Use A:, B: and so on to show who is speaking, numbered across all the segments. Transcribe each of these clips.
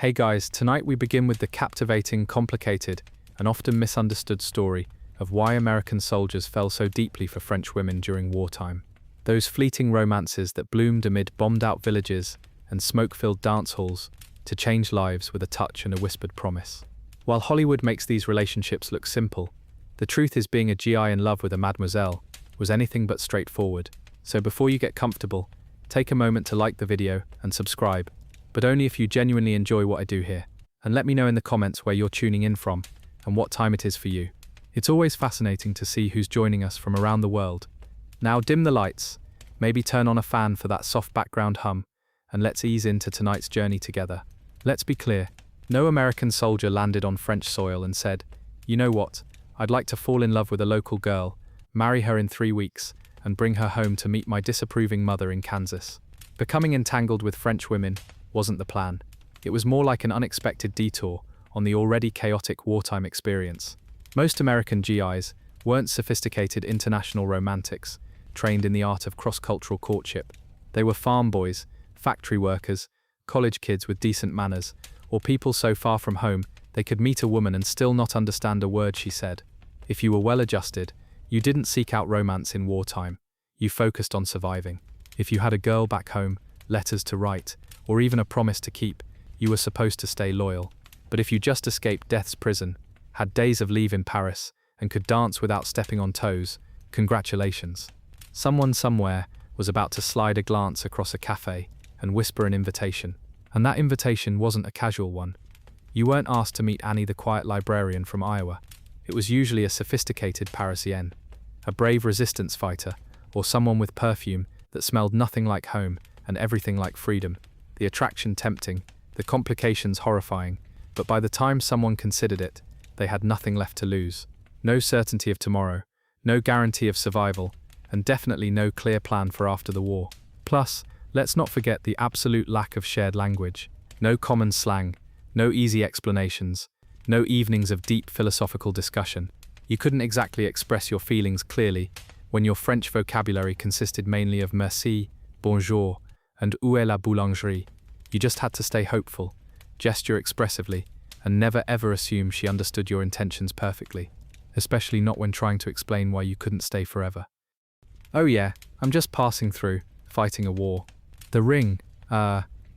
A: Hey guys, tonight we begin with the captivating, complicated, and often misunderstood story of why American soldiers fell so deeply for French women during wartime. Those fleeting romances that bloomed amid bombed-out villages and smoke-filled dance halls to change lives with a touch and a whispered promise. While Hollywood makes these relationships look simple, the truth is being a GI in love with a mademoiselle was anything but straightforward. So before you get comfortable, take a moment to like the video and subscribe, but only if you genuinely enjoy what I do here. And let me know in the comments where you're tuning in from and what time it is for you. It's always fascinating to see who's joining us from around the world. Now dim the lights, maybe turn on a fan for that soft background hum, and let's ease into tonight's journey together. Let's be clear, no American soldier landed on French soil and said, "You know what, I'd like to fall in love with a local girl, marry her in 3 weeks, and bring her home to meet my disapproving mother in Kansas." Becoming entangled with French women wasn't the plan. It was more like an unexpected detour on the already chaotic wartime experience. Most American GIs weren't sophisticated international romantics, trained in the art of cross-cultural courtship. They were farm boys, factory workers, college kids with decent manners, or people so far from home they could meet a woman and still not understand a word she said. If you were well-adjusted, you didn't seek out romance in wartime. You focused on surviving. If you had a girl back home, letters to write, or even a promise to keep, you were supposed to stay loyal. But if you just escaped death's prison, had days of leave in Paris, and could dance without stepping on toes, congratulations. Someone somewhere was about to slide a glance across a cafe and whisper an invitation. And that invitation wasn't a casual one. You weren't asked to meet Annie the quiet librarian from Iowa. It was usually a sophisticated Parisienne, a brave resistance fighter, or someone with perfume that smelled nothing like home and everything like freedom. The attraction tempting, the complications horrifying, but by the time someone considered it, they had nothing left to lose. No certainty of tomorrow, no guarantee of survival, and definitely no clear plan for after the war. Plus, let's not forget the absolute lack of shared language. No common slang, no easy explanations, no evenings of deep philosophical discussion. You couldn't exactly express your feelings clearly when your French vocabulary consisted mainly of merci, bonjour, and où est la boulangerie. You just had to stay hopeful, gesture expressively, and never ever assume she understood your intentions perfectly, especially not when trying to explain why you couldn't stay forever. "Oh yeah, I'm just passing through, fighting a war. The ring,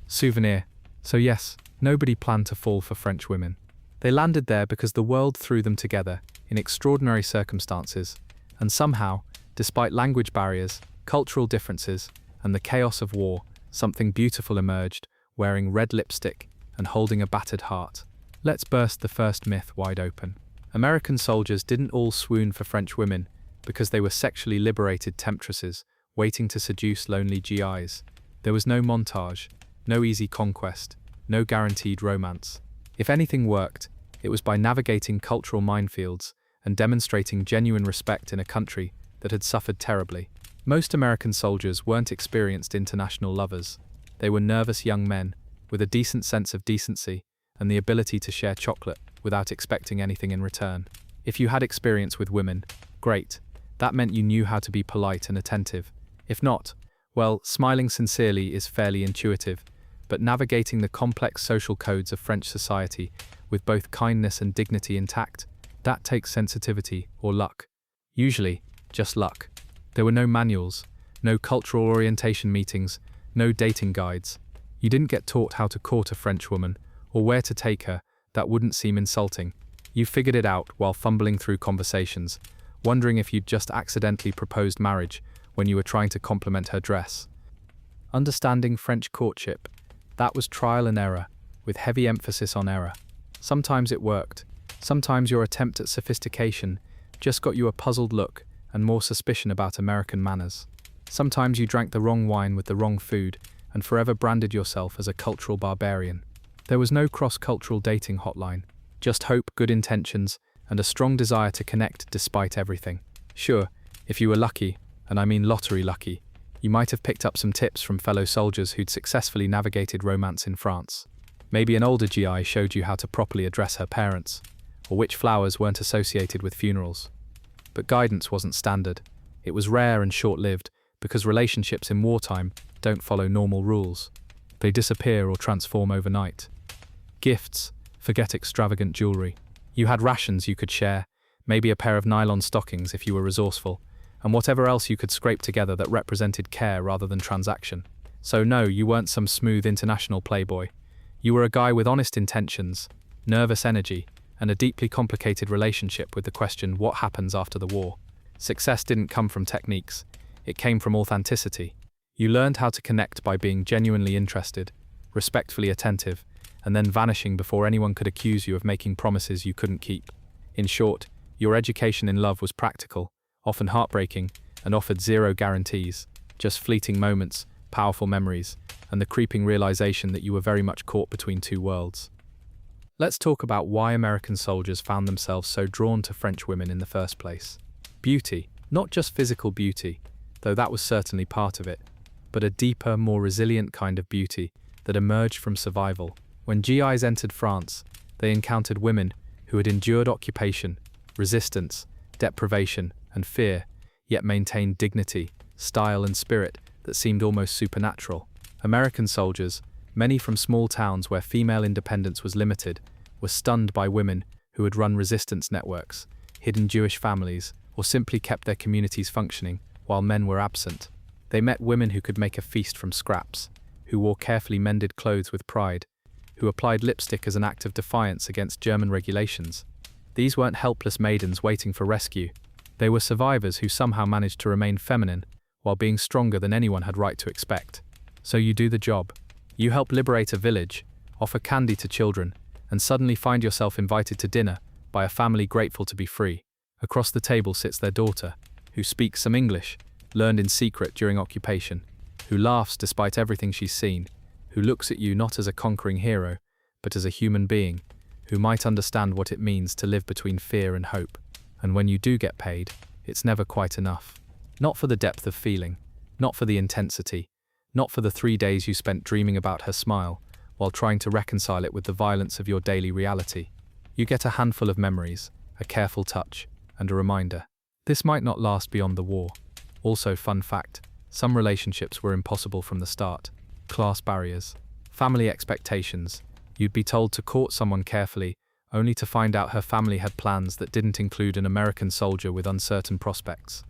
A: souvenir." So yes, nobody planned to fall for French women. They landed there because the world threw them together in extraordinary circumstances, and somehow, despite language barriers, cultural differences, and the chaos of war, something beautiful emerged, wearing red lipstick and holding a battered heart. Let's burst the first myth wide open. American soldiers didn't all swoon for French women because they were sexually liberated temptresses waiting to seduce lonely GIs. There was no montage, no easy conquest, no guaranteed romance. If anything worked, it was by navigating cultural minefields and demonstrating genuine respect in a country that had suffered terribly. Most American soldiers weren't experienced international lovers. They were nervous young men with a decent sense of decency and the ability to share chocolate without expecting anything in return. If you had experience with women, great. That meant you knew how to be polite and attentive. If not, well, smiling sincerely is fairly intuitive, but navigating the complex social codes of French society with both kindness and dignity intact, that takes sensitivity or luck. Usually, just luck. There were no manuals, no cultural orientation meetings, no dating guides. You didn't get taught how to court a French woman or where to take her. That wouldn't seem insulting. You figured it out while fumbling through conversations, wondering if you'd just accidentally proposed marriage when you were trying to compliment her dress. Understanding French courtship, that was trial and error, with heavy emphasis on error. Sometimes it worked. Sometimes your attempt at sophistication just got you a puzzled look and more suspicion about American manners. Sometimes you drank the wrong wine with the wrong food and forever branded yourself as a cultural barbarian. There was no cross-cultural dating hotline, just hope, good intentions, and a strong desire to connect despite everything. Sure, if you were lucky, and I mean lottery lucky, you might have picked up some tips from fellow soldiers who'd successfully navigated romance in France. Maybe an older GI showed you how to properly address her parents, or which flowers weren't associated with funerals. But guidance wasn't standard. It was rare and short-lived, because relationships in wartime don't follow normal rules. They disappear or transform overnight. Gifts, forget extravagant jewelry. You had rations you could share, maybe a pair of nylon stockings if you were resourceful, and whatever else you could scrape together that represented care rather than transaction. So no, you weren't some smooth international playboy. You were a guy with honest intentions, nervous energy, and a deeply complicated relationship with the question, what happens after the war? Success didn't come from techniques, it came from authenticity. You learned how to connect by being genuinely interested, respectfully attentive, and then vanishing before anyone could accuse you of making promises you couldn't keep. In short, your education in love was practical, often heartbreaking, and offered zero guarantees, just fleeting moments, powerful memories, and the creeping realization that you were very much caught between two worlds. Let's talk about why American soldiers found themselves so drawn to French women in the first place. Beauty, not just physical beauty, though that was certainly part of it, but a deeper, more resilient kind of beauty that emerged from survival. When GIs entered France, they encountered women who had endured occupation, resistance, deprivation, and fear, yet maintained dignity, style, and spirit that seemed almost supernatural. American soldiers, many from small towns where female independence was limited, were stunned by women who had run resistance networks, hidden Jewish families, or simply kept their communities functioning while men were absent. They met women who could make a feast from scraps, who wore carefully mended clothes with pride, who applied lipstick as an act of defiance against German regulations. These weren't helpless maidens waiting for rescue. They were survivors who somehow managed to remain feminine while being stronger than anyone had right to expect. So you do the job. You help liberate a village, offer candy to children, and suddenly find yourself invited to dinner by a family grateful to be free. Across the table sits their daughter, who speaks some English, learned in secret during occupation, who laughs despite everything she's seen, who looks at you not as a conquering hero, but as a human being, who might understand what it means to live between fear and hope. And when you do get paid, it's never quite enough. Not for the depth of feeling, not for the intensity, not for the 3 days you spent dreaming about her smile, while trying to reconcile it with the violence of your daily reality. You get a handful of memories, a careful touch, and a reminder. This might not last beyond the war. Also, fun fact, some relationships were impossible from the start. Class barriers, family expectations. You'd be told to court someone carefully, only to find out her family had plans that didn't include an American soldier with uncertain prospects.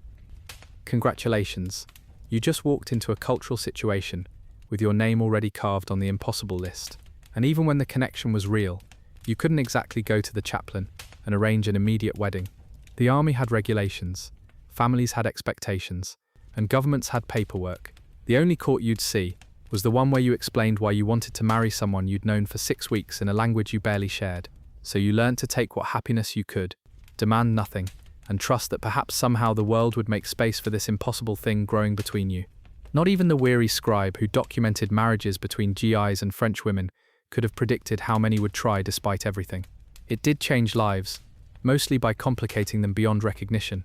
A: Congratulations, you just walked into a cultural situation with your name already carved on the impossible list. And even when the connection was real, you couldn't exactly go to the chaplain and arrange an immediate wedding. The army had regulations, families had expectations, and governments had paperwork. The only court you'd see was the one where you explained why you wanted to marry someone you'd known for 6 weeks in a language you barely shared. So you learned to take what happiness you could, demand nothing, and trust that perhaps somehow the world would make space for this impossible thing growing between you. Not even the weary scribe who documented marriages between GIs and French women could have predicted how many would try despite everything. It did change lives, mostly by complicating them beyond recognition.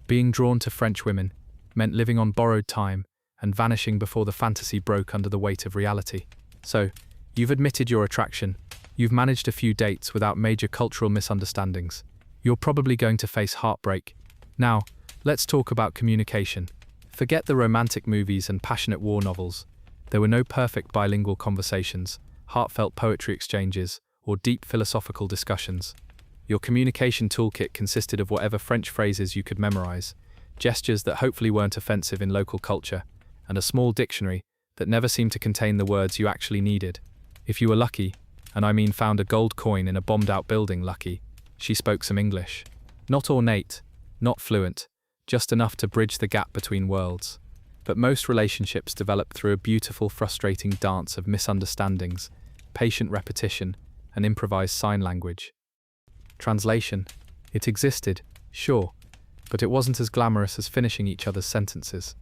A: Being drawn to French women meant living on borrowed time and vanishing before the fantasy broke under the weight of reality. So, you've admitted your attraction. You've managed a few dates without major cultural misunderstandings. You're probably going to face heartbreak. Now, let's talk about communication. Forget the romantic movies and passionate war novels. There were no perfect bilingual conversations, heartfelt poetry exchanges, or deep philosophical discussions. Your communication toolkit consisted of whatever French phrases you could memorize, gestures that hopefully weren't offensive in local culture, and a small dictionary that never seemed to contain the words you actually needed. If you were lucky, and I mean found a gold coin in a bombed-out building lucky, she spoke some English. Not ornate, not fluent, just enough to bridge the gap between worlds. But most relationships develop through a beautiful, frustrating dance of misunderstandings, patient repetition, and improvised sign language. Translation. It existed, sure, but it wasn't as glamorous as finishing each other's sentences.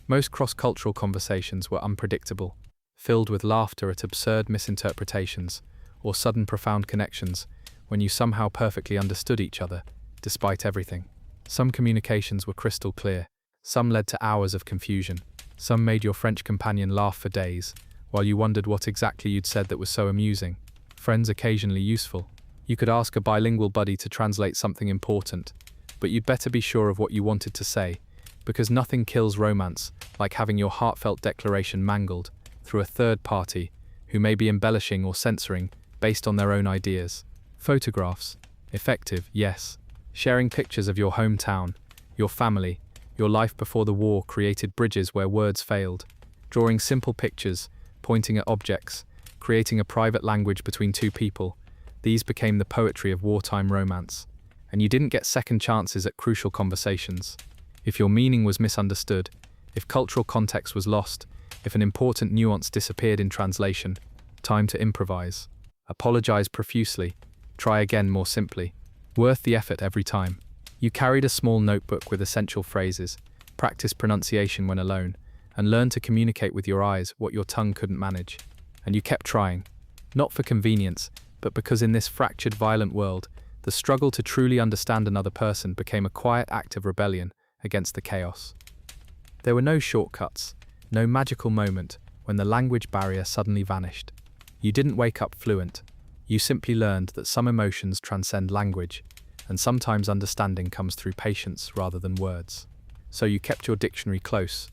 A: Most cross-cultural conversations were unpredictable, filled with laughter at absurd misinterpretations or sudden profound connections when you somehow perfectly understood each other, despite everything. Some communications were crystal clear, some led to hours of confusion, some made your French companion laugh for days, while you wondered what exactly you'd said that was so amusing. Friends occasionally useful. You could ask a bilingual buddy to translate something important, but you'd better be sure of what you wanted to say, because nothing kills romance like having your heartfelt declaration mangled through a third party who may be embellishing or censoring based on their own ideas. Photographs. Effective, yes. Sharing pictures of your hometown, your family, your life before the war created bridges where words failed. Drawing simple pictures, pointing at objects, creating a private language between two people, these became the poetry of wartime romance. And you didn't get second chances at crucial conversations. If your meaning was misunderstood, if cultural context was lost, if an important nuance disappeared in translation, time to improvise. Apologize profusely. Try again more simply. Worth the effort every time. You carried a small notebook with essential phrases, practiced pronunciation when alone, and learned to communicate with your eyes what your tongue couldn't manage. And you kept trying, not for convenience, but because in this fractured, violent world, the struggle to truly understand another person became a quiet act of rebellion against the chaos. There were no shortcuts, no magical moment when the language barrier suddenly vanished. You didn't wake up fluent. You simply learned that some emotions transcend language, and sometimes understanding comes through patience rather than words. So you kept your dictionary close,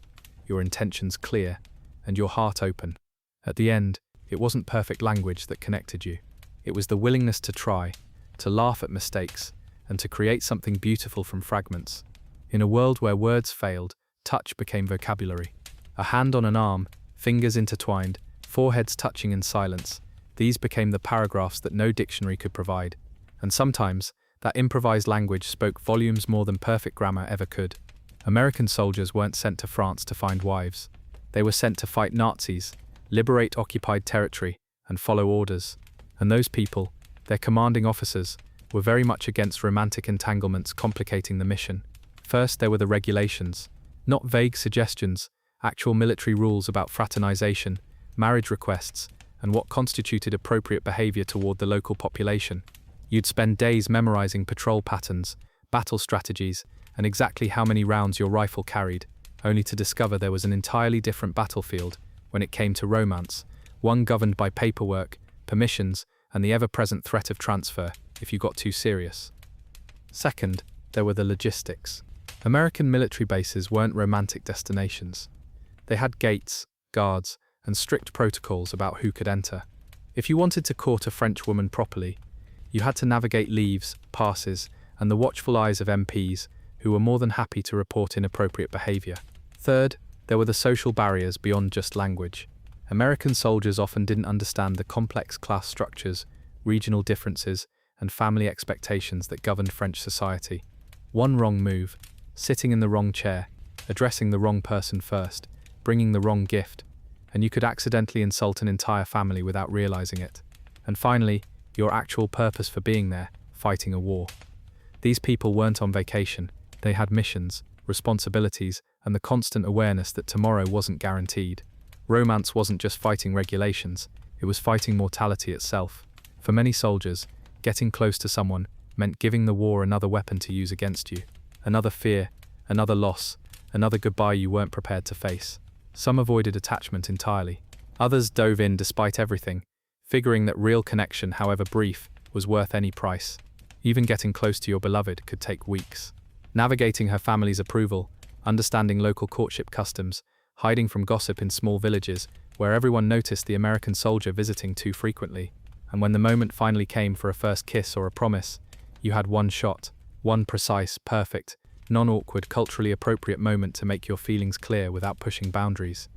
A: your intentions clear, and your heart open. At the end, it wasn't perfect language that connected you. It was the willingness to try, to laugh at mistakes, and to create something beautiful from fragments. In a world where words failed, touch became vocabulary. A hand on an arm, fingers intertwined, foreheads touching in silence, these became the paragraphs that no dictionary could provide. And sometimes, that improvised language spoke volumes more than perfect grammar ever could. American soldiers weren't sent to France to find wives. They were sent to fight Nazis, liberate occupied territory, and follow orders. And those people, their commanding officers, were very much against romantic entanglements complicating the mission. First, there were the regulations. Not vague suggestions, actual military rules about fraternization, marriage requests, and what constituted appropriate behavior toward the local population. You'd spend days memorizing patrol patterns, battle strategies, and exactly how many rounds your rifle carried, only to discover there was an entirely different battlefield when it came to romance, one governed by paperwork, permissions, and the ever-present threat of transfer if you got too serious. Second, there were the logistics. American military bases weren't romantic destinations. They had gates, guards, and strict protocols about who could enter. If you wanted to court a French woman properly, you had to navigate leaves, passes, and the watchful eyes of MPs, who were more than happy to report inappropriate behavior. Third, there were the social barriers beyond just language. American soldiers often didn't understand the complex class structures, regional differences, and family expectations that governed French society. One wrong move, sitting in the wrong chair, addressing the wrong person first, bringing the wrong gift, and you could accidentally insult an entire family without realizing it. And finally, your actual purpose for being there, fighting a war. These people weren't on vacation. They had missions, responsibilities, and the constant awareness that tomorrow wasn't guaranteed. Romance wasn't just fighting regulations, it was fighting mortality itself. For many soldiers, getting close to someone meant giving the war another weapon to use against you. Another fear, another loss, another goodbye you weren't prepared to face. Some avoided attachment entirely. Others dove in despite everything, figuring that real connection, however brief, was worth any price. Even getting close to your beloved could take weeks. Navigating her family's approval, understanding local courtship customs, hiding from gossip in small villages where everyone noticed the American soldier visiting too frequently. And when the moment finally came for a first kiss or a promise, you had one shot, one precise, perfect, non-awkward, culturally appropriate moment to make your feelings clear without pushing boundaries.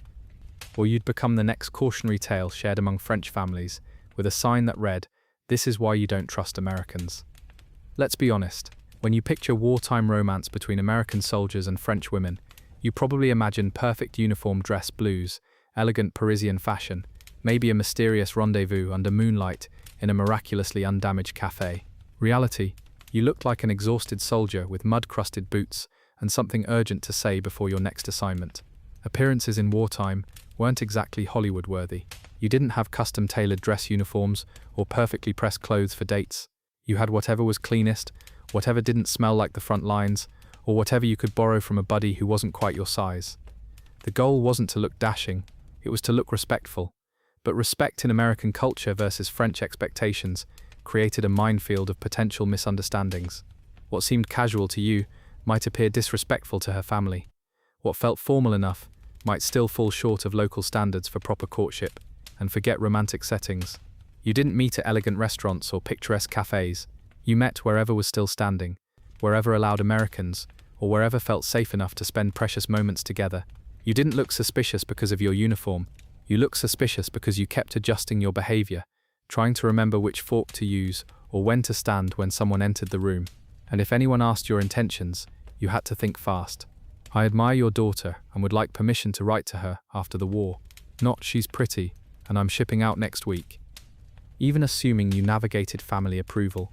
A: Or you'd become the next cautionary tale shared among French families, with a sign that read, "This is why you don't trust Americans." Let's be honest, when you picture wartime romance between American soldiers and French women, you probably imagine perfect uniform dress blues, elegant Parisian fashion, maybe a mysterious rendezvous under moonlight in a miraculously undamaged cafe. Reality, you looked like an exhausted soldier with mud-crusted boots and something urgent to say before your next assignment. Appearances in wartime weren't exactly Hollywood-worthy. You didn't have custom-tailored dress uniforms or perfectly pressed clothes for dates. You had whatever was cleanest, whatever didn't smell like the front lines, or whatever you could borrow from a buddy who wasn't quite your size. The goal wasn't to look dashing, it was to look respectful. But respect in American culture versus French expectations created a minefield of potential misunderstandings. What seemed casual to you might appear disrespectful to her family. What felt formal enough might still fall short of local standards for proper courtship, and forget romantic settings. You didn't meet at elegant restaurants or picturesque cafes. You met wherever was still standing, wherever allowed Americans, or wherever felt safe enough to spend precious moments together. You didn't look suspicious because of your uniform. You looked suspicious because you kept adjusting your behavior, trying to remember which fork to use or when to stand when someone entered the room. And if anyone asked your intentions, you had to think fast. I admire your daughter and would like permission to write to her after the war. Not, she's pretty, and I'm shipping out next week. Even assuming you navigated family approval.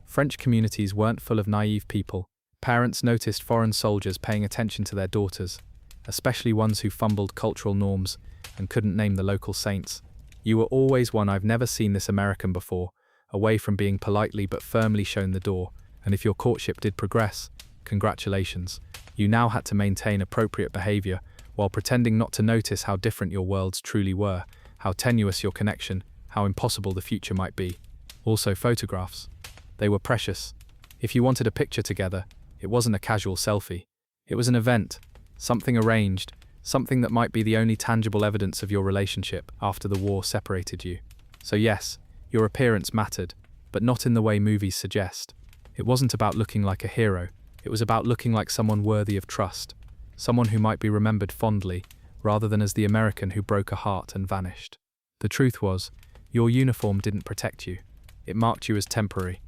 A: French communities weren't full of naive people. Parents noticed foreign soldiers paying attention to their daughters, especially ones who fumbled cultural norms and couldn't name the local saints. You were always one I've never seen this American before, away from being politely but firmly shown the door, and if your courtship did progress, congratulations. You now had to maintain appropriate behavior while pretending not to notice how different your worlds truly were, how tenuous your connection, how impossible the future might be. Also photographs. They were precious. If you wanted a picture together, it wasn't a casual selfie. It was an event, something arranged, something that might be the only tangible evidence of your relationship after the war separated you. So yes, your appearance mattered, but not in the way movies suggest. It wasn't about looking like a hero. It was about looking like someone worthy of trust, someone who might be remembered fondly, rather than as the American who broke a heart and vanished. The truth was, your uniform didn't protect you. It marked you as temporary.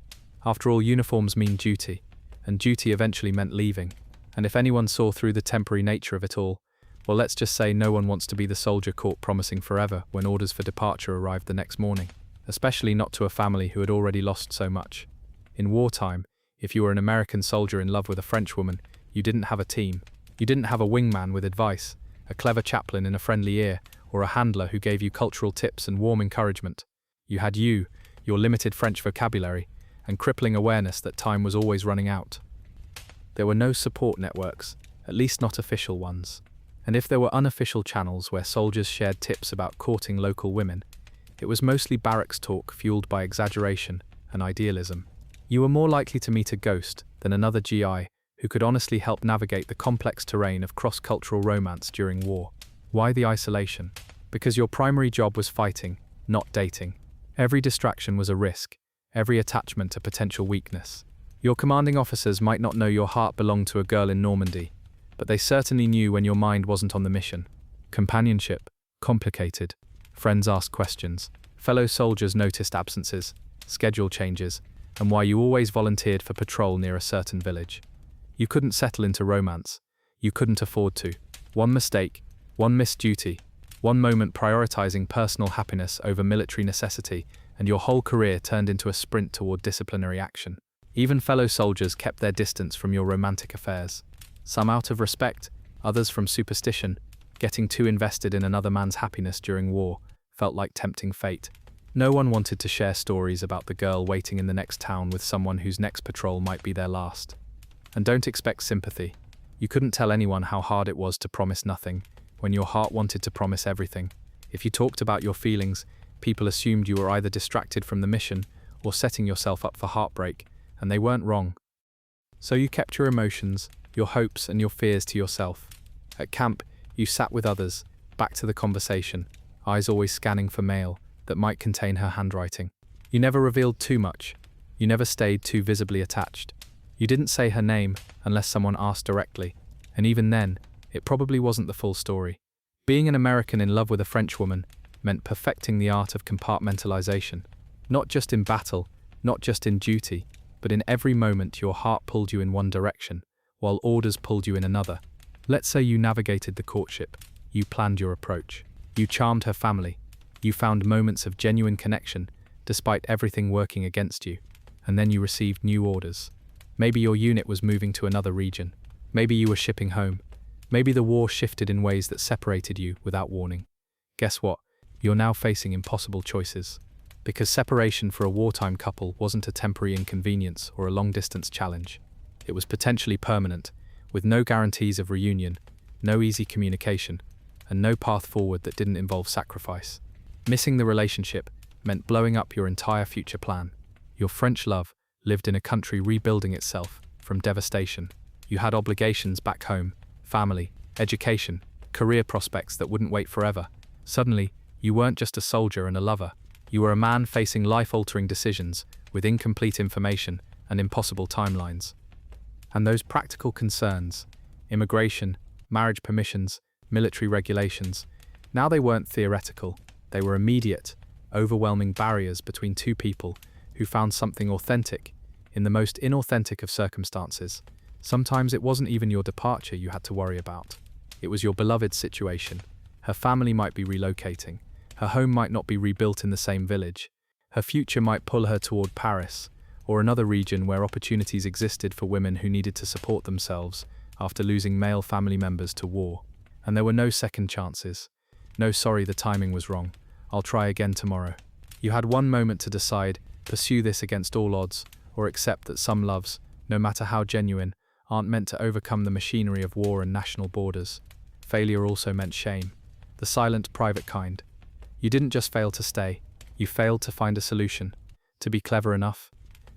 A: After all, uniforms mean duty, and duty eventually meant leaving. And if anyone saw through the temporary nature of it all, well, let's just say no one wants to be the soldier caught promising forever when orders for departure arrived the next morning, especially not to a family who had already lost so much. In wartime, if you were an American soldier in love with a French woman, you didn't have a team. You didn't have a wingman with advice, a clever chaplain in a friendly ear, or a handler who gave you cultural tips and warm encouragement. You had you, your limited French vocabulary, and crippling awareness that time was always running out. There were no support networks, at least not official ones. And if there were unofficial channels where soldiers shared tips about courting local women, it was mostly barracks talk fueled by exaggeration and idealism. You were more likely to meet a ghost than another GI who could honestly help navigate the complex terrain of cross-cultural romance during war. Why the isolation? Because your primary job was fighting, not dating. Every distraction was a risk, every attachment a potential weakness. Your commanding officers might not know your heart belonged to a girl in Normandy, but they certainly knew when your mind wasn't on the mission. Companionship, complicated. Friends asked questions. Fellow soldiers noticed absences, schedule changes, and why you always volunteered for patrol near a certain village. You couldn't settle into romance. You couldn't afford to. One mistake, one missed duty, one moment prioritizing personal happiness over military necessity, and your whole career turned into a sprint toward disciplinary action. Even fellow soldiers kept their distance from your romantic affairs. Some out of respect, others from superstition. Getting too invested in another man's happiness during war felt like tempting fate. No one wanted to share stories about the girl waiting in the next town with someone whose next patrol might be their last. And don't expect sympathy. You couldn't tell anyone how hard it was to promise nothing, when your heart wanted to promise everything. If you talked about your feelings, people assumed you were either distracted from the mission or setting yourself up for heartbreak, and they weren't wrong. So you kept your emotions, your hopes and your fears to yourself. At camp, you sat with others, back to the conversation, eyes always scanning for mail that might contain her handwriting. You never revealed too much. You never stayed too visibly attached. You didn't say her name unless someone asked directly, and even then, it probably wasn't the full story. Being an American in love with a French woman meant perfecting the art of compartmentalization. Not just in battle, not just in duty, but in every moment your heart pulled you in one direction, while orders pulled you in another. Let's say you navigated the courtship, you planned your approach, you charmed her family, you found moments of genuine connection despite everything working against you, and then you received new orders. Maybe your unit was moving to another region, maybe you were shipping home, maybe the war shifted in ways that separated you without warning. Guess what? You're now facing impossible choices. Because separation for a wartime couple wasn't a temporary inconvenience or a long-distance challenge. It was potentially permanent, with no guarantees of reunion, no easy communication, and no path forward that didn't involve sacrifice. Missing the relationship meant blowing up your entire future plan. Your French love lived in a country rebuilding itself from devastation. You had obligations back home, family, education, career prospects that wouldn't wait forever. Suddenly, you weren't just a soldier and a lover. You were a man facing life-altering decisions with incomplete information and impossible timelines. And those practical concerns, immigration, marriage permissions, military regulations, now they weren't theoretical, they were immediate, overwhelming barriers between two people who found something authentic in the most inauthentic of circumstances. Sometimes it wasn't even your departure you had to worry about. It was your beloved's situation. Her family might be relocating. Her home might not be rebuilt in the same village. Her future might pull her toward Paris, or another region where opportunities existed for women who needed to support themselves after losing male family members to war. And there were no second chances. No, sorry, the timing was wrong. I'll try again tomorrow. You had one moment to decide, pursue this against all odds, or accept that some loves, no matter how genuine, aren't meant to overcome the machinery of war and national borders. Failure also meant shame, the silent, private kind. You didn't just fail to stay, you failed to find a solution, to be clever enough,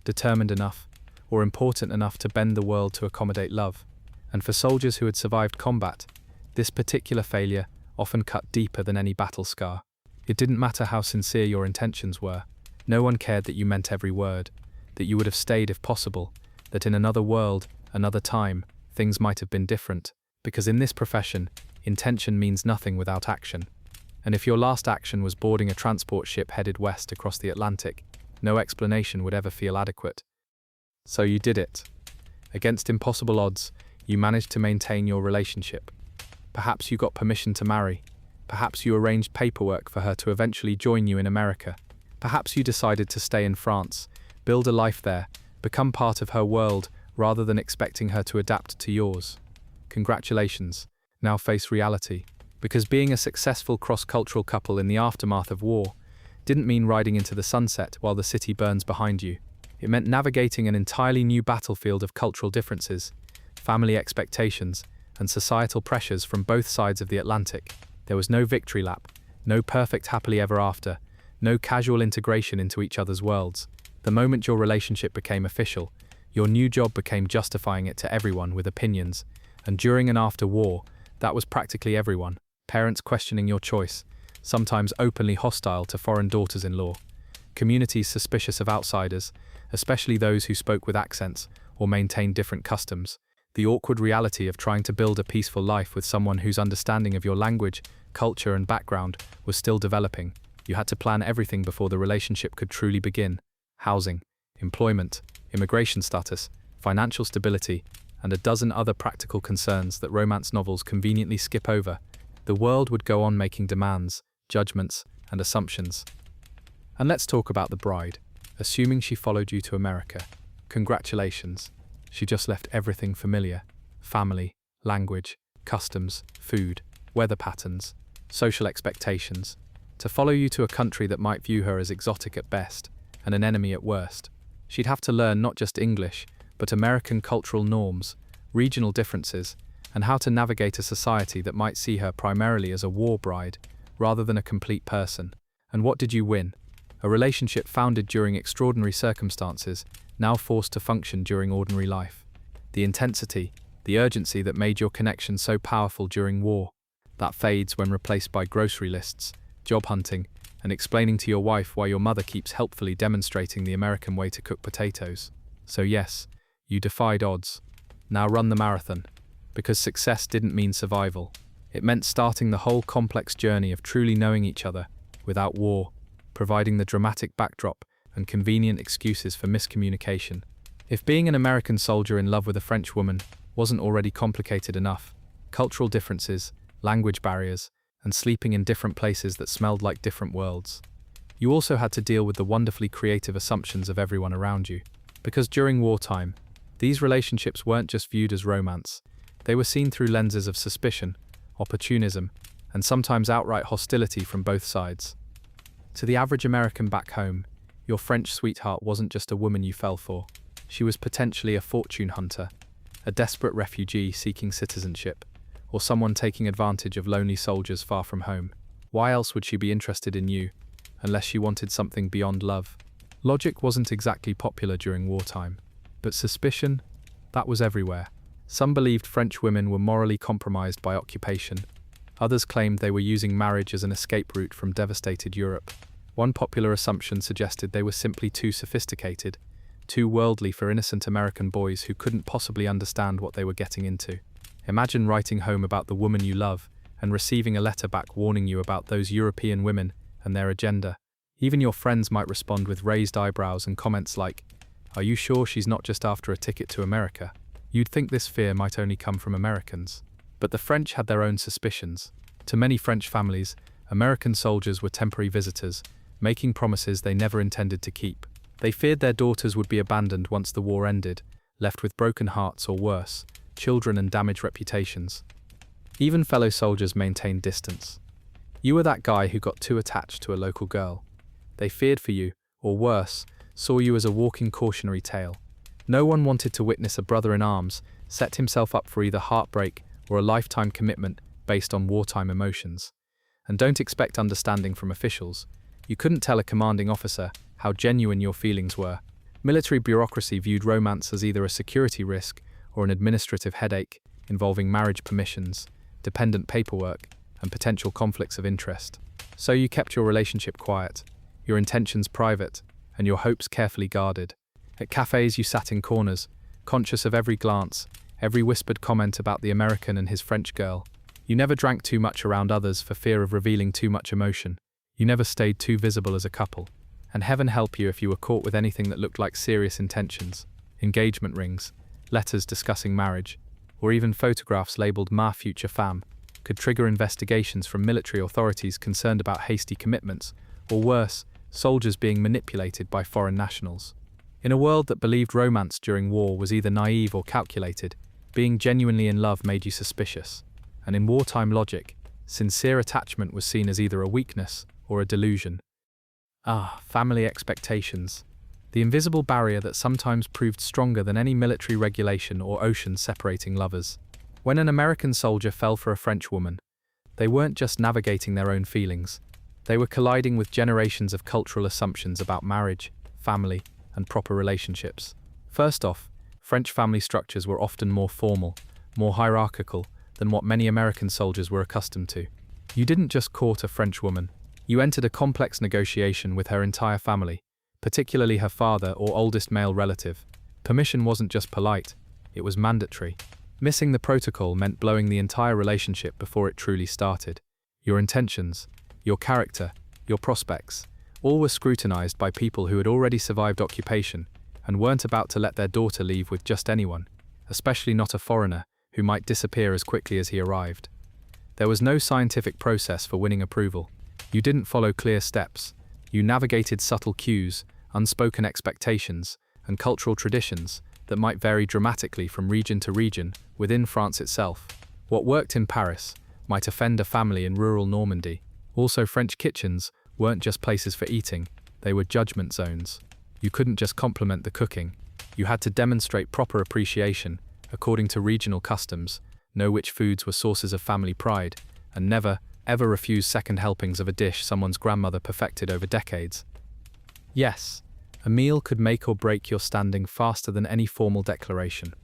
A: determined enough, or important enough to bend the world to accommodate love. And for soldiers who had survived combat, this particular failure often cut deeper than any battle scar. It didn't matter how sincere your intentions were. No one cared that you meant every word, that you would have stayed if possible, that in another world, another time, things might have been different, because in this profession, intention means nothing without action. And if your last action was boarding a transport ship headed west across the Atlantic, no explanation would ever feel adequate. So you did it. Against impossible odds, you managed to maintain your relationship. Perhaps you got permission to marry. Perhaps you arranged paperwork for her to eventually join you in America. Perhaps you decided to stay in France, build a life there, become part of her world rather than expecting her to adapt to yours. Congratulations. Now face reality. Because being a successful cross-cultural couple in the aftermath of war didn't mean riding into the sunset while the city burns behind you. It meant navigating an entirely new battlefield of cultural differences, family expectations, and societal pressures from both sides of the Atlantic. There was no victory lap, no perfect happily ever after, no casual integration into each other's worlds. The moment your relationship became official, your new job became justifying it to everyone with opinions, and during and after war, that was practically everyone. Parents questioning your choice, sometimes openly hostile to foreign daughters-in-law. Communities suspicious of outsiders, especially those who spoke with accents or maintained different customs. The awkward reality of trying to build a peaceful life with someone whose understanding of your language, culture, and background was still developing. You had to plan everything before the relationship could truly begin. Housing, employment, immigration status, financial stability, and a dozen other practical concerns that romance novels conveniently skip over. The world would go on making demands, judgments, and assumptions. And let's talk about the bride. Assuming she followed you to America. Congratulations. She just left everything familiar. Family, language, customs, food, weather patterns, social expectations. To follow you to a country that might view her as exotic at best and an enemy at worst. She'd have to learn not just English, but American cultural norms, regional differences, and how to navigate a society that might see her primarily as a war bride, rather than a complete person. And what did you win? A relationship founded during extraordinary circumstances, now forced to function during ordinary life. The intensity, the urgency that made your connection so powerful during war, that fades when replaced by grocery lists, job hunting, and explaining to your wife why your mother keeps helpfully demonstrating the American way to cook potatoes. So yes, you defied odds. Now run the marathon. Because success didn't mean survival. It meant starting the whole complex journey of truly knowing each other, without war, providing the dramatic backdrop and convenient excuses for miscommunication. If being an American soldier in love with a French woman wasn't already complicated enough, cultural differences, language barriers, and sleeping in different places that smelled like different worlds. You also had to deal with the wonderfully creative assumptions of everyone around you. Because during wartime, these relationships weren't just viewed as romance. They were seen through lenses of suspicion, opportunism, and sometimes outright hostility from both sides. To the average American back home, your French sweetheart wasn't just a woman you fell for. She was potentially a fortune hunter, a desperate refugee seeking citizenship, or someone taking advantage of lonely soldiers far from home. Why else would she be interested in you, unless she wanted something beyond love? Logic wasn't exactly popular during wartime, but suspicion, that was everywhere. Some believed French women were morally compromised by occupation. Others claimed they were using marriage as an escape route from devastated Europe. One popular assumption suggested they were simply too sophisticated, too worldly for innocent American boys who couldn't possibly understand what they were getting into. Imagine writing home about the woman you love and receiving a letter back warning you about those European women and their agenda. Even your friends might respond with raised eyebrows and comments like, "Are you sure she's not just after a ticket to America?" You'd think this fear might only come from Americans. But the French had their own suspicions. To many French families, American soldiers were temporary visitors, making promises they never intended to keep. They feared their daughters would be abandoned once the war ended, left with broken hearts or worse, children and damaged reputations. Even fellow soldiers maintained distance. You were that guy who got too attached to a local girl. They feared for you, or worse, saw you as a walking cautionary tale. No one wanted to witness a brother in arms set himself up for either heartbreak or a lifetime commitment based on wartime emotions. And don't expect understanding from officials. You couldn't tell a commanding officer how genuine your feelings were. Military bureaucracy viewed romance as either a security risk or an administrative headache involving marriage permissions, dependent paperwork, and potential conflicts of interest. So you kept your relationship quiet, your intentions private, and your hopes carefully guarded. At cafes you sat in corners, conscious of every glance, every whispered comment about the American and his French girl. You never drank too much around others for fear of revealing too much emotion. You never stayed too visible as a couple. And heaven help you if you were caught with anything that looked like serious intentions. Engagement rings, letters discussing marriage, or even photographs labeled "Ma future femme" could trigger investigations from military authorities concerned about hasty commitments, or worse, soldiers being manipulated by foreign nationals. In a world that believed romance during war was either naive or calculated, being genuinely in love made you suspicious. And in wartime logic, sincere attachment was seen as either a weakness or a delusion. Family expectations. The invisible barrier that sometimes proved stronger than any military regulation or ocean separating lovers. When an American soldier fell for a French woman, they weren't just navigating their own feelings. They were colliding with generations of cultural assumptions about marriage, family, and proper relationships. First off, French family structures were often more formal, more hierarchical than what many American soldiers were accustomed to. You didn't just court a French woman. You entered a complex negotiation with her entire family, particularly her father or oldest male relative. Permission wasn't just polite, it was mandatory. Missing the protocol meant blowing the entire relationship before it truly started. Your intentions, your character, your prospects, all were scrutinized by people who had already survived occupation and weren't about to let their daughter leave with just anyone, especially not a foreigner who might disappear as quickly as he arrived. There was no scientific process for winning approval. You didn't follow clear steps. You navigated subtle cues, unspoken expectations, and cultural traditions that might vary dramatically from region to region within France itself. What worked in Paris might offend a family in rural Normandy. Also, French kitchens weren't just places for eating, they were judgment zones. You couldn't just compliment the cooking. You had to demonstrate proper appreciation according to regional customs, know which foods were sources of family pride, and never, ever refuse second helpings of a dish someone's grandmother perfected over decades. Yes, a meal could make or break your standing faster than any formal declaration.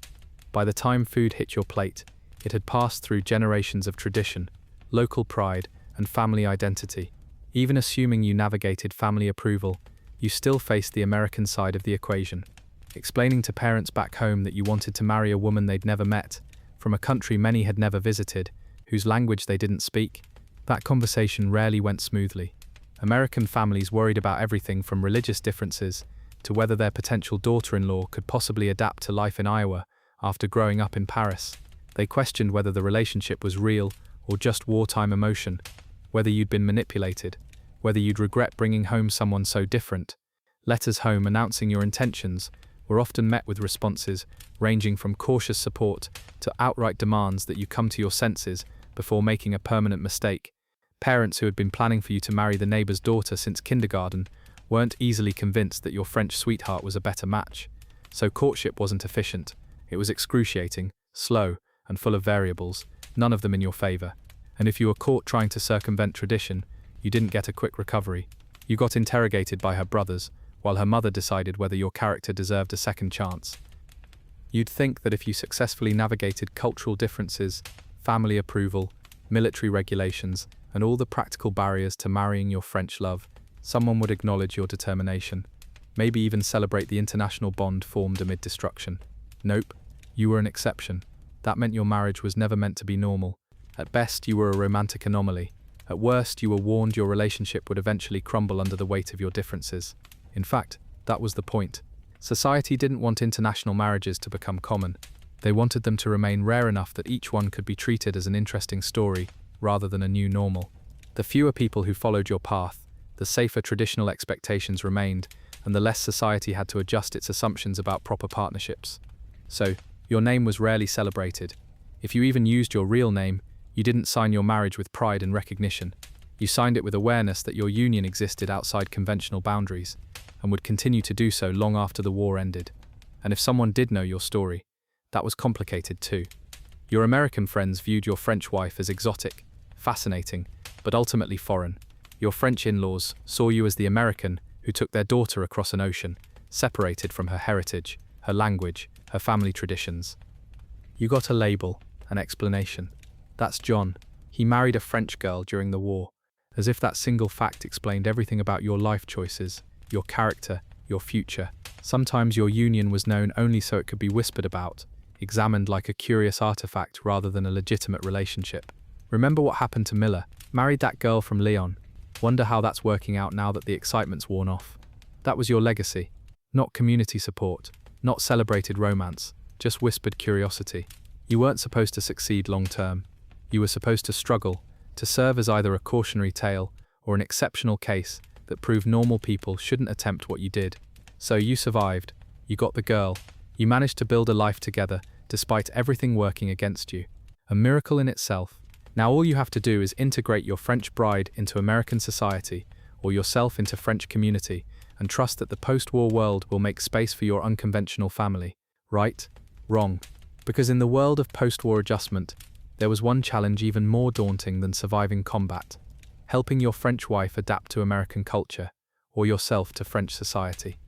A: By the time food hit your plate, it had passed through generations of tradition, local pride, and family identity. Even assuming you navigated family approval, you still faced the American side of the equation. Explaining to parents back home that you wanted to marry a woman they'd never met, from a country many had never visited, whose language they didn't speak, that conversation rarely went smoothly. American families worried about everything from religious differences to whether their potential daughter-in-law could possibly adapt to life in Iowa after growing up in Paris. They questioned whether the relationship was real or just wartime emotion, whether you'd been manipulated, whether you'd regret bringing home someone so different. Letters home announcing your intentions were often met with responses ranging from cautious support to outright demands that you come to your senses before making a permanent mistake. Parents who had been planning for you to marry the neighbor's daughter since kindergarten weren't easily convinced that your French sweetheart was a better match. So courtship wasn't efficient. It was excruciating, slow, and full of variables, none of them in your favor. And if you were caught trying to circumvent tradition, you didn't get a quick recovery. You got interrogated by her brothers, while her mother decided whether your character deserved a second chance. You'd think that if you successfully navigated cultural differences, family approval, military regulations, and all the practical barriers to marrying your French love, Someone would acknowledge your determination, maybe even celebrate the international bond formed amid destruction. Nope, you were an exception. That meant your marriage was never meant to be normal. At best, you were a romantic anomaly. At worst, you were warned your relationship would eventually crumble under the weight of your differences. In fact, that was the point. Society didn't want international marriages to become common. They wanted them to remain rare enough that each one could be treated as an interesting story, rather than a new normal. The fewer people who followed your path, the safer traditional expectations remained, and the less society had to adjust its assumptions about proper partnerships. So, your name was rarely celebrated. If you even used your real name, you didn't sign your marriage with pride and recognition. You signed it with awareness that your union existed outside conventional boundaries, and would continue to do so long after the war ended. And if someone did know your story, that was complicated too. Your American friends viewed your French wife as exotic, fascinating, but ultimately foreign. Your French in-laws saw you as the American who took their daughter across an ocean, separated from her heritage, her language, her family traditions. You got a label, an explanation. That's John. He married a French girl during the war, as if that single fact explained everything about your life choices, your character, your future. Sometimes your union was known only so it could be whispered about, examined like a curious artifact rather than a legitimate relationship. Remember what happened to Miller? Married that girl from Lyon. Wonder how that's working out now that the excitement's worn off. That was your legacy. Not community support, not celebrated romance, just whispered curiosity. You weren't supposed to succeed long term. You were supposed to struggle, to serve as either a cautionary tale or an exceptional case that proved normal people shouldn't attempt what you did. So you survived, you got the girl, you managed to build a life together despite everything working against you. A miracle in itself. Now all you have to do is integrate your French bride into American society or yourself into French community and trust that the post-war world will make space for your unconventional family. Right? Wrong. Because in the world of post-war adjustment, there was one challenge even more daunting than surviving combat. Helping your French wife adapt to American culture, or yourself to French society.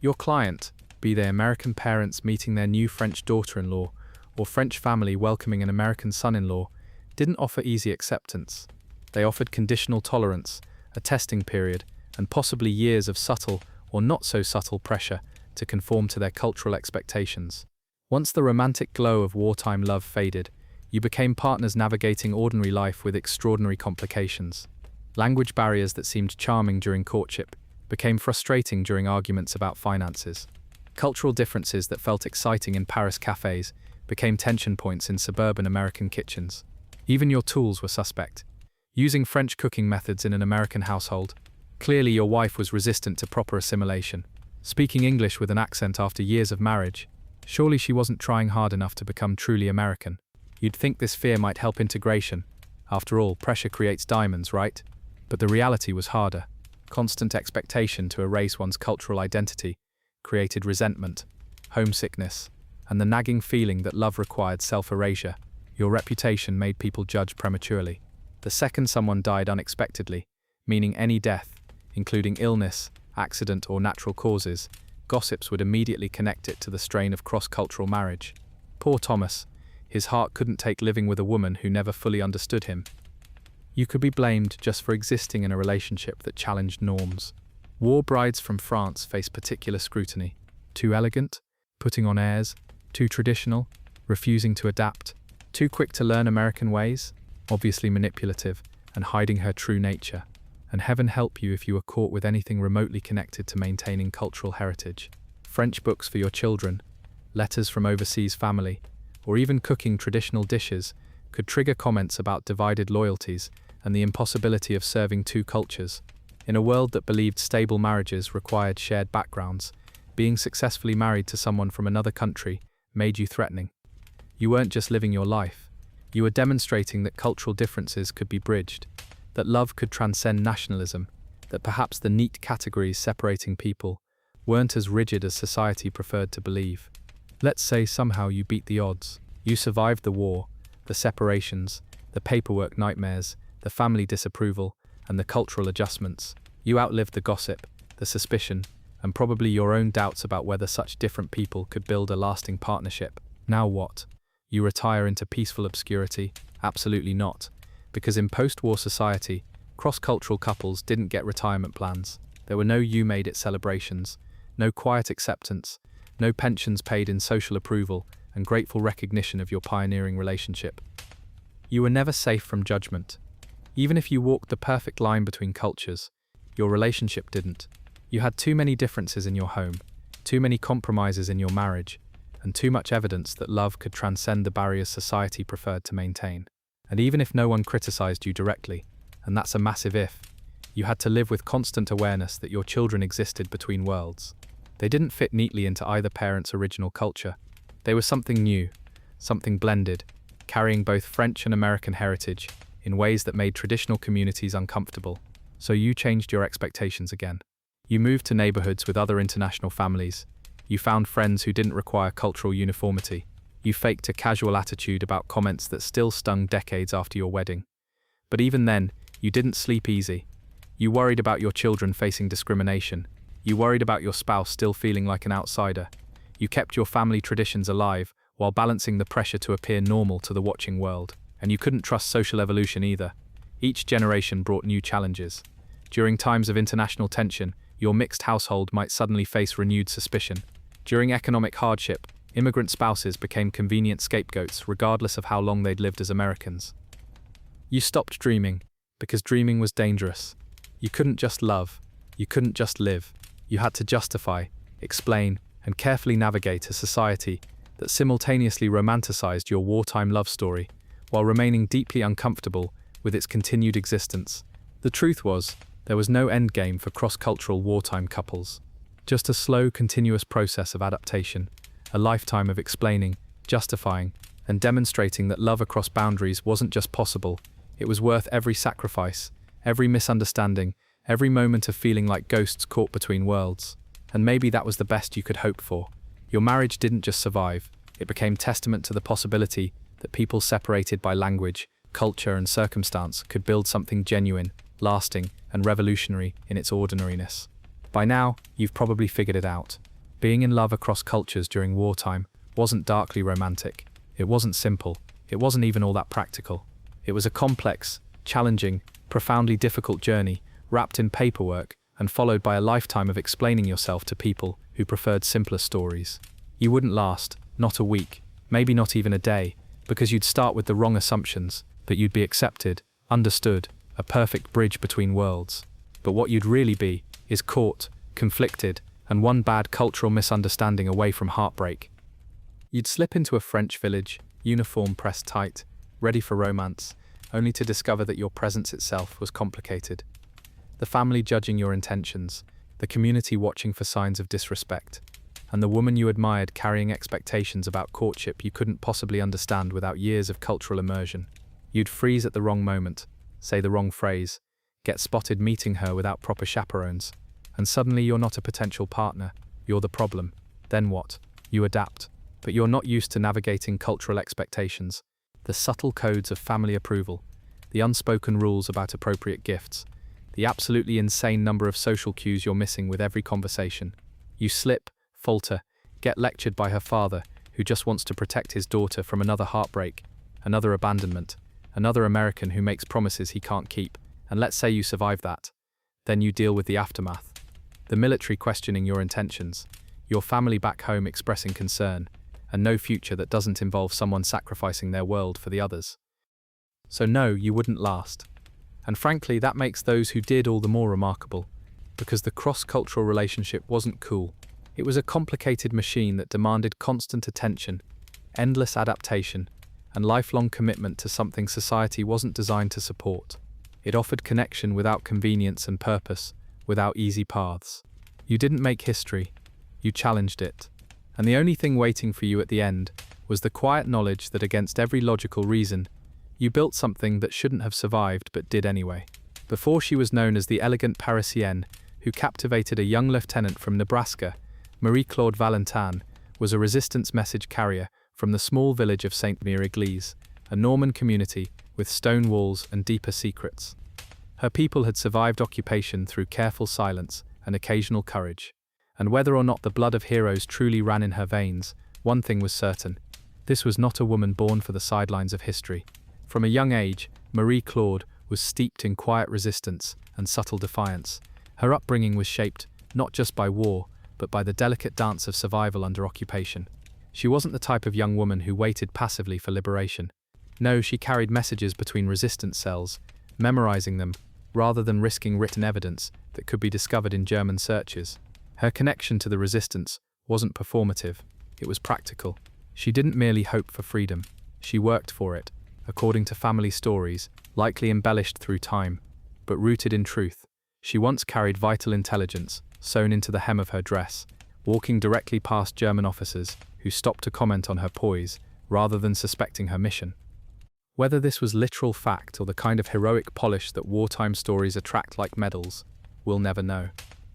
A: Your client, be they American parents meeting their new French daughter-in-law, or French family welcoming an American son-in-law, didn't offer easy acceptance. They offered conditional tolerance, a testing period, and possibly years of subtle or not so subtle pressure to conform to their cultural expectations. Once the romantic glow of wartime love faded, you became partners navigating ordinary life with extraordinary complications. Language barriers that seemed charming during courtship became frustrating during arguments about finances. Cultural differences that felt exciting in Paris cafes became tension points in suburban American kitchens. Even your tools were suspect. Using French cooking methods in an American household, clearly your wife was resistant to proper assimilation. Speaking English with an accent after years of marriage, surely she wasn't trying hard enough to become truly American. You'd think this fear might help integration. After all, pressure creates diamonds, right? But the reality was harder. Constant expectation to erase one's cultural identity created resentment, homesickness, and the nagging feeling that love required self-erasure. Your reputation made people judge prematurely. The second someone died unexpectedly, meaning any death, including illness, accident, or natural causes, gossips would immediately connect it to the strain of cross-cultural marriage. Poor Thomas. His heart couldn't take living with a woman who never fully understood him. You could be blamed just for existing in a relationship that challenged norms. War brides from France face particular scrutiny. Too elegant? Putting on airs? Too traditional? Refusing to adapt? Too quick to learn American ways? Obviously manipulative and hiding her true nature. And heaven help you if you were caught with anything remotely connected to maintaining cultural heritage. French books for your children, letters from overseas family, or even cooking traditional dishes could trigger comments about divided loyalties and the impossibility of serving two cultures. In a world that believed stable marriages required shared backgrounds, being successfully married to someone from another country made you threatening. You weren't just living your life, you were demonstrating that cultural differences could be bridged, that love could transcend nationalism, that perhaps the neat categories separating people weren't as rigid as society preferred to believe. Let's say somehow you beat the odds. You survived the war, the separations, the paperwork nightmares, the family disapproval, and the cultural adjustments. You outlived the gossip, the suspicion, and probably your own doubts about whether such different people could build a lasting partnership. Now what? You retire into peaceful obscurity? Absolutely not. Because in post-war society, Cross-cultural couples didn't get retirement plans. There were no You Made It celebrations, no quiet acceptance, no pensions paid in social approval and grateful recognition of your pioneering relationship. You were never safe from judgment. Even if you walked the perfect line between cultures, your relationship didn't. You had too many differences in your home, too many compromises in your marriage, and too much evidence that love could transcend the barriers society preferred to maintain. And even if no one criticized you directly, and that's a massive if, you had to live with constant awareness that your children existed between worlds. They didn't fit neatly into either parent's original culture. They were something new, something blended, carrying both French and American heritage in ways that made traditional communities uncomfortable. So you changed your expectations again. You moved to neighborhoods with other international families. You found friends who didn't require cultural uniformity. You faked a casual attitude about comments that still stung decades after your wedding. But even then, you didn't sleep easy. You worried about your children facing discrimination. You worried about your spouse still feeling like an outsider. You kept your family traditions alive while balancing the pressure to appear normal to the watching world. And you couldn't trust social evolution either. Each generation brought new challenges. During times of international tension, your mixed household might suddenly face renewed suspicion. During economic hardship, immigrant spouses became convenient scapegoats regardless of how long they'd lived as Americans. You stopped dreaming, because dreaming was dangerous. You couldn't just love. You couldn't just live. You had to justify, explain, and carefully navigate a society that simultaneously romanticized your wartime love story while remaining deeply uncomfortable with its continued existence. The truth was, there was no endgame for cross-cultural wartime couples. Just a slow, continuous process of adaptation, a lifetime of explaining, justifying, and demonstrating that love across boundaries wasn't just possible, it was worth every sacrifice, every misunderstanding, every moment of feeling like ghosts caught between worlds. And maybe that was the best you could hope for. Your marriage didn't just survive, it became testament to the possibility that people separated by language, culture, and circumstance could build something genuine, lasting, and revolutionary in its ordinariness. By now, you've probably figured it out. Being in love across cultures during wartime wasn't darkly romantic. It wasn't simple. It wasn't even all that practical. It was a complex, challenging, profoundly difficult journey, wrapped in paperwork and followed by a lifetime of explaining yourself to people who preferred simpler stories. You wouldn't last, not a week, maybe not even a day, because you'd start with the wrong assumptions, but you'd be accepted, understood, a perfect bridge between worlds. But what you'd really be is caught, conflicted, and one bad cultural misunderstanding away from heartbreak. You'd slip into a French village, uniform pressed tight, ready for romance, only to discover that your presence itself was complicated. The family judging your intentions, the community watching for signs of disrespect, and the woman you admired carrying expectations about courtship you couldn't possibly understand without years of cultural immersion. You'd freeze at the wrong moment, say the wrong phrase, get spotted meeting her without proper chaperones, and suddenly you're not a potential partner, you're the problem. Then what? You adapt. But you're not used to navigating cultural expectations, the subtle codes of family approval, the unspoken rules about appropriate gifts, the absolutely insane number of social cues you're missing with every conversation. You slip, falter, get lectured by her father, who just wants to protect his daughter from another heartbreak, another abandonment, another American who makes promises he can't keep, and let's say you survive that. Then you deal with the aftermath. The military questioning your intentions, your family back home expressing concern, and no future that doesn't involve someone sacrificing their world for the others. So no, you wouldn't last. And frankly, that makes those who did all the more remarkable, because the cross-cultural relationship wasn't cool. It was a complicated machine that demanded constant attention, endless adaptation, and lifelong commitment to something society wasn't designed to support. It offered connection without convenience and purpose, without easy paths. You didn't make history, you challenged it. And the only thing waiting for you at the end was the quiet knowledge that against every logical reason, you built something that shouldn't have survived but did anyway. Before she was known as the elegant Parisienne who captivated a young lieutenant from Nebraska, Marie-Claude Valentin was a resistance message carrier from the small village of Saint-Mère-Église, a Norman community with stone walls and deeper secrets. Her people had survived occupation through careful silence and occasional courage. And whether or not the blood of heroes truly ran in her veins, one thing was certain. This was not a woman born for the sidelines of history. From a young age, Marie-Claude was steeped in quiet resistance and subtle defiance. Her upbringing was shaped not just by war, but by the delicate dance of survival under occupation. She wasn't the type of young woman who waited passively for liberation. No, she carried messages between resistance cells, memorizing them, rather than risking written evidence that could be discovered in German searches. Her connection to the resistance wasn't performative, it was practical. She didn't merely hope for freedom, she worked for it, according to family stories, likely embellished through time, but rooted in truth. She once carried vital intelligence, sewn into the hem of her dress, walking directly past German officers who stopped to comment on her poise, rather than suspecting her mission. Whether this was literal fact or the kind of heroic polish that wartime stories attract like medals, we'll never know.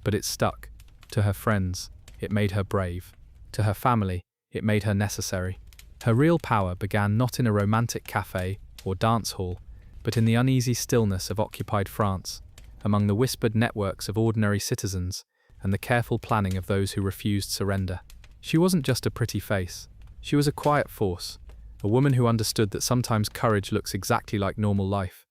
A: But it stuck. To her friends, it made her brave. To her family, it made her necessary. Her real power began not in a romantic cafe or dance hall, but in the uneasy stillness of occupied France, among the whispered networks of ordinary citizens and the careful planning of those who refused surrender. She wasn't just a pretty face. She was a quiet force, a woman who understood that sometimes courage looks exactly like normal life,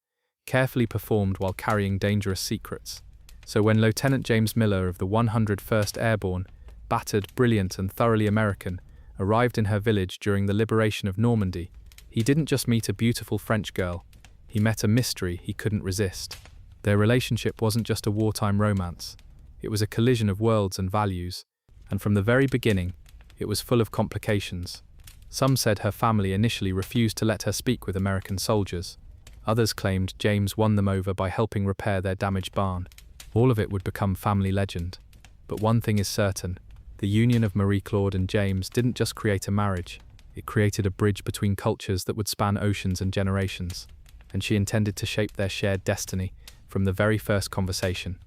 A: carefully performed while carrying dangerous secrets. So when Lieutenant James Miller of the 101st Airborne, battered, brilliant and thoroughly American, arrived in her village during the liberation of Normandy, he didn't just meet a beautiful French girl, he met a mystery he couldn't resist. Their relationship wasn't just a wartime romance, it was a collision of worlds and values, and from the very beginning, it was full of complications. Some said her family initially refused to let her speak with American soldiers. Others claimed James won them over by helping repair their damaged barn. All of it would become family legend. But one thing is certain, the union of Marie-Claude and James didn't just create a marriage, it created a bridge between cultures that would span oceans and generations, and she intended to shape their shared destiny from the very first conversation.